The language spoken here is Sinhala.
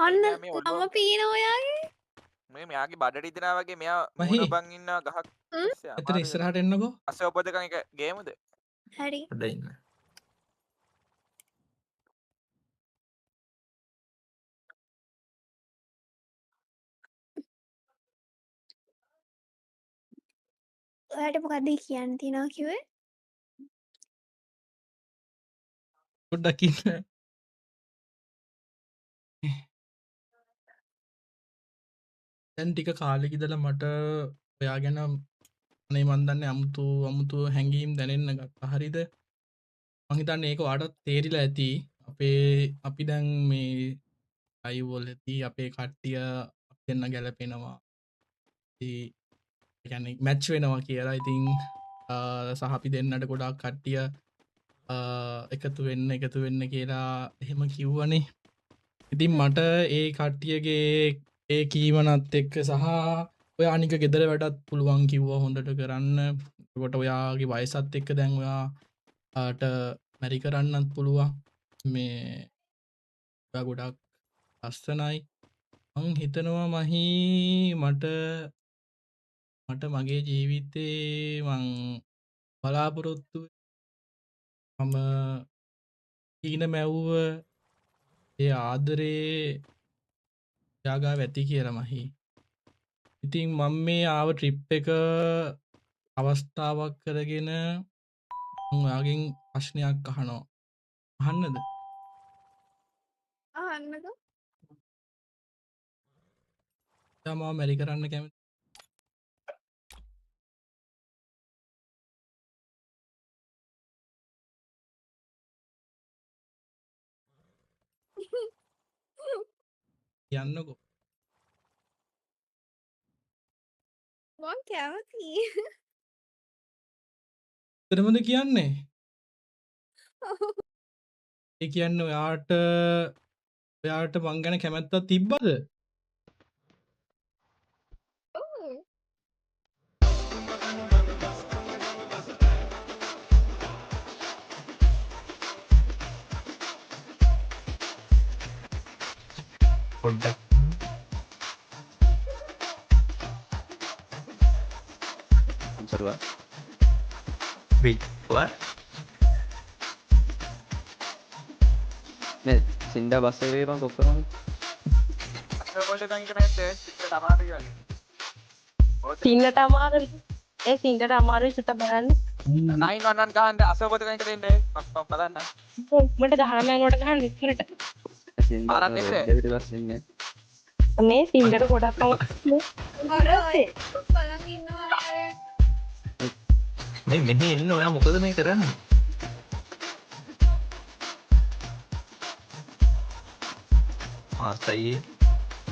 අන්න මෙයා මේ ඔළුව නම පීන ඔයාගේ. මේ මෙයාගේ බඩට ඉදෙනා වගේ මෙයා මහි මූණබන් ඉන්න ගහක් ඉස්සේ එතන අමාරුයි වැඩ. ඉස්සරහට එන්නකෝ. අසවපදකන් එක ගේමුද? හරි. පොඩ්ඩක් ඉන්න. ඔයාට මොකක්ද කියන්න තියෙනවා කිව්වේ? පොඩ්ඩක් ඉන්න. දැන් ටික කාලෙක ඉඳලා මට ඔයා ගැන අනේ මන් දන්නේ අමුතු හැඟීම් දැනෙන්න ගත්තා. හරිද? මං හිතන්නේ ඒක ඔයාටත් තේරිලා ඇති. අපි දැන් මේ ලයිව් වලදී අපේ කට්ටිය අපි දෙන්න ගැලපෙනවා. ඒ කියන්නේ මැච් වෙනවා කියලා. ඉතින් සහ අපි දෙන්නට ගොඩාක් කට්ටිය එකතු වෙන්න කියලා එහෙම කිව්වනේ. ඉතින් මට ඒ කට්ටියගේ ඒ කීමනත් එක්ක සහ ඔය අනික ගෙදර වැඩත් පුළුවන් කිව්ව හොඳට කරන්න. කොට ඔයාගේ වයසත් එක්ක දැන් ඔයාට මැරි කරන්නත් පුළුවන්. මේ ඔයා ගොඩක් ලස්සනයි. මං හිතනවා මහි මට මගේ ජීවිතේ මං බලාපොරොත්තු මම ඊන මැව්ව ඒ ආදරේ යාගා ඇති කියලා මහි. ඉතින් මම මේ ආව ට්‍රිප් එක අවස්ථාවක් කරගෙන ඔයාගෙන් ප්‍රශ්නයක් අහනවා. අහන්නද? අහන්නකෝ. ඔයා මාව මැරි කරන්න කැමති? කියන්නකෝ. මං කැමති. එතරම්ද කියන්නේ? ඒ කියන්නේ ඔයාට මං ගැන කැමැත්තක් තිබ්බද? පොඩ්ඩක් සරුවා. wait what? මේ සින්ඩා බස් එකේ බං කොක්කරන්නේ. අසවපදකන් එක නැත්තේ සිත් අමාරුයි වගේ. සින්නට අමාරුයි. ඒ සින්නට අමාරුයි සුත බලන්න. 911 ගහන්න අසවපදකන් එක දෙන්නේ. මම බලන්න. මට 19 වට ගහන්න ඉස්සරට. ආරන් එන්න. දෙවිද බස් ඉන්නේ. මේ සින්නට ගොඩක් අමාරුයි. බලන් ඉන්නවා. මේ මෙහෙ එන්න ඔයා මොකද මේ කරන්නේ? ආසයි